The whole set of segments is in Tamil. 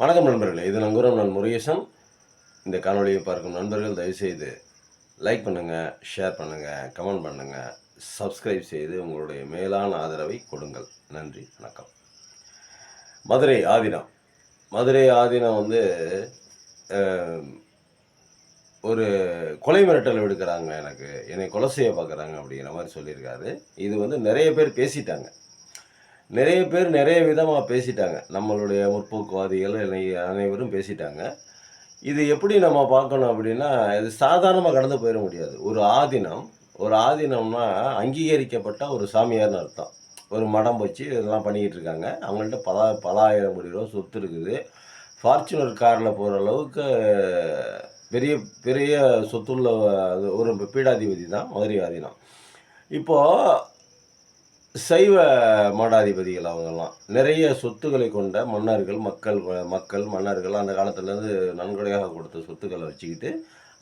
வணக்கம் நண்பர்களே, இது நங்கூரம் நான் முருகேசன். இந்த காணொளியை பார்க்கும் நண்பர்கள் தயவுசெய்து லைக் பண்ணுங்கள், ஷேர் பண்ணுங்கள், கமெண்ட் பண்ணுங்கள், சப்ஸ்கிரைப் செய்து உங்களுடைய மேலான ஆதரவை கொடுங்கள். நன்றி, வணக்கம். மதுரை ஆதீனம். மதுரை ஆதீனம் ஒரு கொலை மிரட்டல் விடுக்கிறாங்க, என்னை கொலை செய்ய பார்க்குறாங்க அப்படிங்கிற மாதிரி சொல்லியிருக்காரு. இது நிறைய பேர் பேசிட்டாங்க. நிறைய பேர் நிறைய விதமாக பேசிட்டாங்க. நம்மளுடைய முற்போக்குவாதிகள் அனைவரும் பேசிட்டாங்க. இது எப்படி நம்ம பார்க்கணும் அப்படின்னா, இது சாதாரணமாக கடந்து போயிட முடியாது. ஒரு ஆதீனம்னா அங்கீகரிக்கப்பட்ட ஒரு சாமியார்னு அர்த்தம். ஒரு மடம் வச்சு இதெல்லாம் பண்ணிக்கிட்டு இருக்காங்க. அவங்கள்ட்ட பல ஆயிரம் கோடி ரூபா சொத்து இருக்குது. ஃபார்ச்சுனர் காரில் போகிற அளவுக்கு பெரிய பெரிய சொத்துள்ள ஒரு பீடாதிபதி தான் மதுரை ஆதீனம். இப்போது சைவ மடாதிபதிகள் அவங்கெல்லாம் நிறைய சொத்துக்களை கொண்ட மன்னர்கள், மக்கள் மன்னர்கள் அந்த காலத்துலேருந்து நன்கொடையாக கொடுத்த சொத்துக்களை வச்சுக்கிட்டு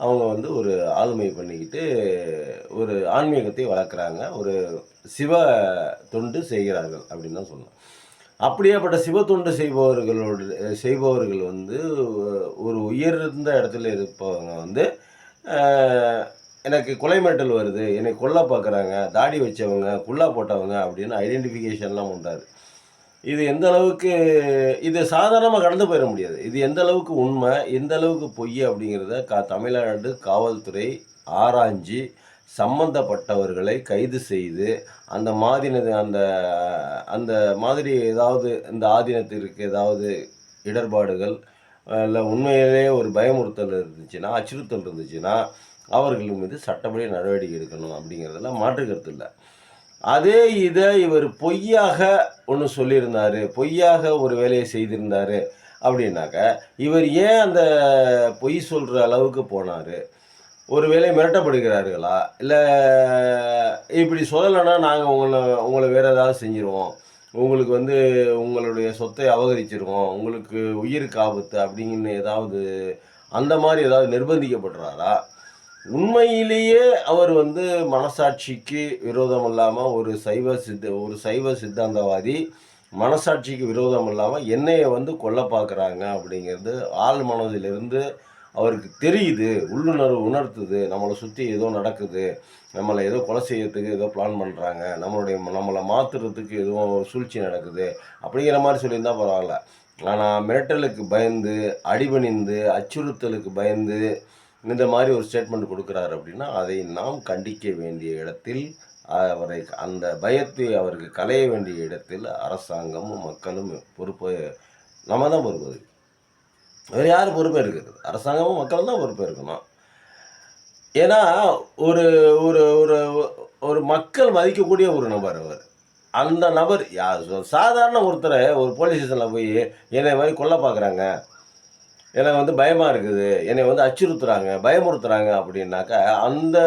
அவங்க ஒரு ஆளுமை பண்ணிக்கிட்டு ஒரு ஆன்மீகத்தை வளர்க்குறாங்க. ஒரு சிவ தொண்டு செய்கிறார்கள் அப்படின்னு தான் சொல்லணும். அப்படியேப்பட்ட சிவ தொண்டு செய்பவர்கள் ஒரு உயர்ந்த இடத்துல இருப்பவங்க எனக்கு கொலை மிரட்டல் வருது, என்னை கொல்ல பார்க்குறாங்க, தாடி வச்சவங்க, குல்லா போட்டவங்க அப்படின்னு ஐடென்டிஃபிகேஷன்லாம் பண்ணுறாரு. இது எந்த அளவுக்கு இது சாதாரணமாக கடந்து போயிட முடியாது. இது எந்த அளவுக்கு உண்மை, எந்த அளவுக்கு பொய் அப்படிங்கிறத தமிழ்நாடு காவல்துறை ஆராய்ஞ்சு சம்பந்தப்பட்டவர்களை கைது செய்து அந்த அந்த மாதிரி ஏதாவது இந்த ஆதீனத்திற்கு ஏதாவது இடர்பாடுகள் இல்லை உண்மையிலேயே ஒரு பயமுறுத்தல் இருந்துச்சுன்னா, அச்சுறுத்தல் இருந்துச்சுன்னா அவர்கள் மீது சட்டப்படி நடவடிக்கை எடுக்கணும் அப்படிங்கிறதுல மாற்று கருத்து இல்லை. அதே இதை இவர் பொய்யாக ஒன்று சொல்லியிருந்தார், பொய்யாக ஒரு வேலையை செய்திருந்தார் அப்படின்னாக்க இவர் ஏன் அந்த பொய் சொல்கிற அளவுக்கு போனார்? ஒரு வேலை மிரட்டப்படுகிறார்களா? இல்லை இப்படி சொல்லலைன்னா நாங்கள் உங்களை வேறு ஏதாவது செஞ்சுருவோம், உங்களுக்கு உங்களுடைய சொத்தை அபகரிச்சிருவோம், உங்களுக்கு உயிருக்கு ஆபத்து அப்படிங்கன்னு ஏதாவது அந்த மாதிரி ஏதாவது நிர்பந்திக்கப்படுறாரா? உண்மையிலேயே அவர் மனசாட்சிக்கு விரோதம் இல்லாமல் ஒரு சைவ சித்தாந்தவாதி மனசாட்சிக்கு விரோதம் இல்லாமல் என்னையை கொல்ல பார்க்குறாங்க அப்படிங்கிறது ஆள் மனதிலிருந்து அவருக்கு தெரியுது, உள்ளுணர்வு உணர்த்துது. நம்மளை சுற்றி ஏதோ நடக்குது, நம்மளை ஏதோ கொலை செய்யறதுக்கு ஏதோ பிளான் பண்ணுறாங்க, நம்மளை மாற்றுறதுக்கு எதுவும் சூழ்ச்சி நடக்குது அப்படிங்கிற மாதிரி சொல்லியிருந்தால் பரவாயில்ல. ஆனால் மிரட்டலுக்கு பயந்து, அடிபணிந்து, அச்சுறுத்தலுக்கு பயந்து இந்த மாதிரி ஒரு ஸ்டேட்மெண்ட் கொடுக்குறாரு அப்படின்னா அதை நாம் கண்டிக்க வேண்டிய இடத்தில், அந்த பயத்தை அவருக்கு களைய வேண்டிய இடத்தில் அரசாங்கமும் மக்களும் பொறுப்பு. நம்ம தான் பொறுப்பு. வேறு யார் பொறுப்பே இருக்கிறது? அரசாங்கமும் மக்களும் தான் பொறுப்பே இருக்கணும். ஏன்னா ஒரு ஒரு ஒரு ஒரு மக்கள் மதிக்கக்கூடிய ஒரு நபர் அவர். அந்த நபர் யார்? சாதாரண ஒருத்தரை ஒரு போலீஸ் ஸ்டேஷனில் போய் என்னை மாதிரி கொல்ல பார்க்குறாங்க, எனக்கு பயமாக இருக்குது, என்னை அச்சுறுத்துறாங்க, பயமுறுத்துறாங்க அப்படின்னாக்கா அந்த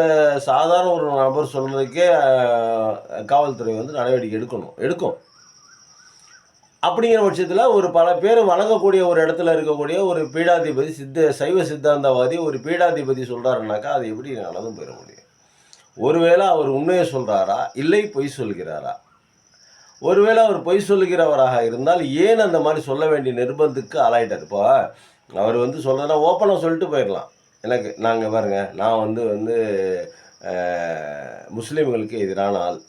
சாதாரண ஒரு நபர் சொல்கிறதுக்கே காவல்துறை நடவடிக்கை எடுக்கும். அப்படிங்கிற பட்சத்தில் ஒரு பல பேர் வணங்கக்கூடிய ஒரு இடத்துல இருக்கக்கூடிய ஒரு பீடாதிபதி, சைவ சித்தாந்தவாதி ஒரு பீடாதிபதி சொல்கிறாருனாக்கா அது எப்படி நடந்து போயிட முடியும்? ஒருவேளை அவர் உண்மையை சொல்கிறாரா, இல்லை பொய் சொல்கிறாரா? ஒருவேளை அவர் பொய் சொல்லுகிறவராக இருந்தால் ஏன் அந்த மாதிரி சொல்ல வேண்டிய நிர்பந்தத்துக்கு ஆளாயிட்டார்? இப்போ அவர் சொல்கிறதா ஓப்பனாக சொல்லிட்டு போயிடலாம். நாங்கள் பாருங்க, நான் முஸ்லீம்களுக்கு எதிரான ஆள்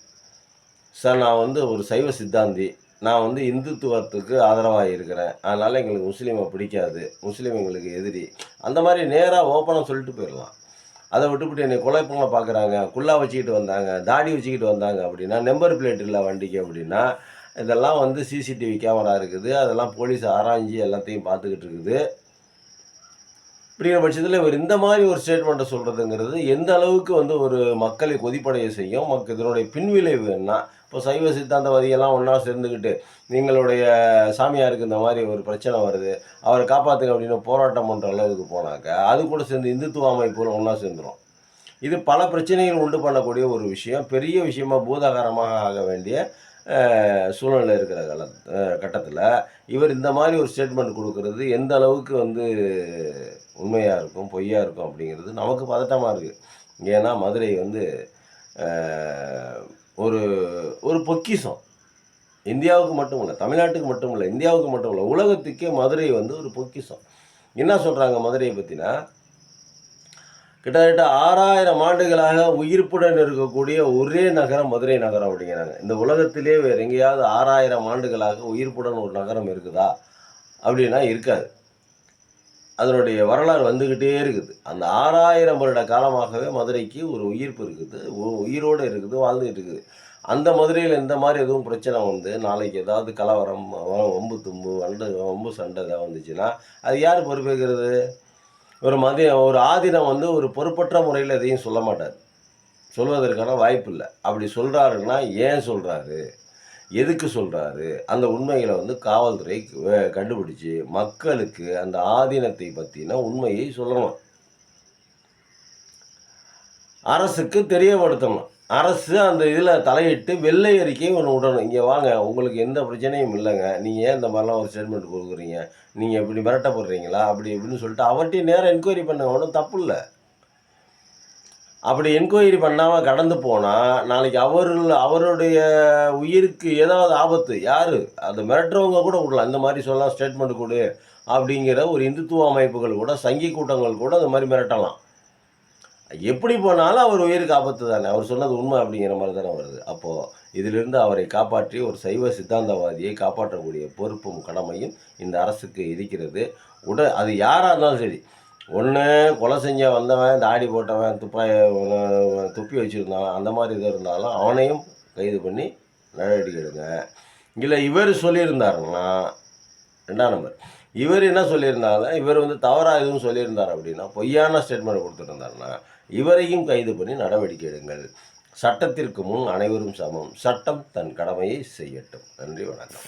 சார், நான் ஒரு சைவ சித்தாந்தி, நான் இந்துத்துவத்துக்கு ஆதரவாக இருக்கிறேன், அதனால் எங்களுக்கு முஸ்லீமை பிடிக்காது, முஸ்லீம் எங்களுக்கு எதிரி, அந்த மாதிரி நேராக ஓப்பனாக சொல்லிட்டு போயிடலாம். அதை விட்டுவிட்டு என்னை கொலை பண்ண பார்க்குறாங்க, குல்லா வச்சுக்கிட்டு வந்தாங்க, தாடி வச்சுக்கிட்டு வந்தாங்க அப்படின்னா, நம்பர் பிளேட் இல்லை வண்டிக்கு அப்படின்னா, இதெல்லாம் சிசிடிவி கேமரா இருக்குது, அதெல்லாம் போலீஸ் ஆராய்ஞ்சி எல்லாத்தையும் பார்த்துக்கிட்டு இருக்குது. இப்படிங்கிற பட்சத்தில் இவர் இந்த மாதிரி ஒரு ஸ்டேட்மெண்ட்டை சொல்கிறதுங்கிறது எந்த அளவுக்கு ஒரு மக்களை கொதிப்படைய செய்யும்? இதனுடைய பின்விளைவு என்ன? இப்போ சைவ சித்தாந்தவாதிகள்லாம் ஒன்றா சேர்ந்துக்கிட்டு நீங்களுடைய சாமியாருக்கு இந்த மாதிரி ஒரு பிரச்சனை வருது, அவரை காப்பாற்றுங்க அப்படின்னு போராட்டம் பண்ணுற அளவுக்கு போனாக்கா அது கூட சேர்ந்து இந்துத்துவ அமைப்புகள் ஒன்றா சேர்ந்துடும். இது பல பிரச்சனைகள் உண்டு பண்ணக்கூடிய ஒரு விஷயம், பெரிய விஷயமாக பூதாகாரமாக ஆக வேண்டிய சூழ்நிலை இருக்கிற கட்டத்தில் இவர் இந்த மாதிரி ஒரு ஸ்டேட்மெண்ட் கொடுக்கறது எந்த அளவுக்கு உண்மையாக இருக்கும், பொய்யாக இருக்கும் அப்படிங்கிறது நமக்கு பதட்டமாக இருக்குது. ஏன்னா மதுரை ஒரு ஒரு பொக்கிஷம். இந்தியாவுக்கு மட்டும் இல்லை, தமிழ்நாட்டுக்கு மட்டும் இல்லை, இந்தியாவுக்கு மட்டும் இல்லை, உலகத்துக்கே மதுரை வந்து ஒரு பொக்கிஷம். என்ன சொல்கிறாங்க மதுரையை பற்றினா, கிட்டத்தட்ட 6000 ஆண்டுகளாக உயிர்ப்புடன் இருக்கக்கூடிய ஒரே நகரம் மதுரை நகரம் அப்படிங்கிறாங்க. இந்த உலகத்திலே வேறு எங்கேயாவது 6000 ஆண்டுகளாக உயிர்ப்புடன் ஒரு நகரம் இருக்குதா அப்படின்னா இருக்காது. அதனுடைய வரலாறு வந்துக்கிட்டே இருக்குது. அந்த 6000 வருட காலமாகவே மதுரைக்கு ஒரு உயிர்ப்பு இருக்குது. உயிரோடு இருக்குது, வாழ்ந்துகிட்டு இருக்குது. அந்த மதுரையில இந்த மாரி எதுவும் பிரச்சனை வந்து, நாளைக்கு ஏதாவது கலவரம், வம்பு தும்பு, வம்பு சண்டை ஏதாவது வந்துச்சுன்னா, அது யார் பொறுப்பேற்கிறது? ஒரு ஆதீனம் வந்து ஒரு பொறுப்பற்ற முறையில எதையும் சொல்ல மாட்டார். சொல்வதற்கான வாய்ப்பில்ல. அப்படி சொல்றாருன்னா, ஏன் சொல்றாரு? எதுக்கு சொல்றாரு? அந்த உண்மைகள வந்து காவல்துறை கண்டுபிடிச்சு, மக்களுக்கு அந்த ஆதீனத்தை பத்தின உண்மையை சொல்லணும். அரசுக்கு தெரியப்படுத்தணும். அரசு அந்த இதில தலையிட்டு வெள்ளை அறிக்கை ஒண்ணு விடணும். "இங்க வாங்க, உங்களுக்கு எந்த பிரச்சனையும் இல்லங்க. நீங்க ஏன் இந்த மாரிலாம் ஒரு ஸ்டேட்மெண்ட் குடுக்குறீங்க? நீங்க இப்படி மிரட்டப்படுறீங்களா?" அப்படி இப்படின்னு சொல்லிட்டு அவர்ட்டயும் நேரா என்கொயரி பண்ணுங்க. ஒண்ணும் தப்பு இல்ல. அப்படி என்கொயரி பண்ணாம கடந்து போனா, நாளைக்கு அவருடைய உயிருக்கு ஏதாவது ஆபத்து. யாரு? அத மிரட்டுறவங்க கூட விடலாம். இந்த மாரி சொல்லலாம், ஸ்டேட்மெண்ட் குடு அப்படிங்கிற ஒரு இந்துத்துவ அமைப்புகள் கூட, சங்கி கூட்டங்கள் கூட இந்த மாரி மிரட்டலாம். எப்படி போனாலும் அவர் உயிருக்கு ஆபத்து தானே. அவர் சொன்னது உண்மை அப்படிங்கிற மாரி தானே வருது. அப்போ இதிலிருந்து அவரை காப்பாற்றி ஒரு சைவ சித்தாந்தவாதியை காப்பாற்றக்கூடிய பொறுப்பும், கடமையும் இந்த அரசுக்கு இருக்கிறது. அது யாரா இருந்தாலும் சரி. ஒண்ணு கொலை செஞ்ச வந்தவன், தாடி போட்டவன், துப்பி வச்சிருந்தவன், அந்த மாரி இது இருந்தாலும் அவனையும் கைது பண்ணி நடவடிக்கை எடுங்க. இல்ல இவரு சொல்லியிருந்தாருன்னா 2ஆம் நம்பர். இவரு என்ன சொல்லியிருந்தாலும், இவரு வந்து தவறா எதுவும் சொல்லியிருந்தார் அப்படின்னா, பொய்யான ஸ்டேட்மெண்ட் குடுத்திருந்தாருன்னா, இவரையும் கைது பண்ணி நடவடிக்கை எடுங்கள். சட்டத்திற்கு முன் அனைவரும் சமம். சட்டம் தன் கடமையை செய்யட்டும். நன்றி, வணக்கம்.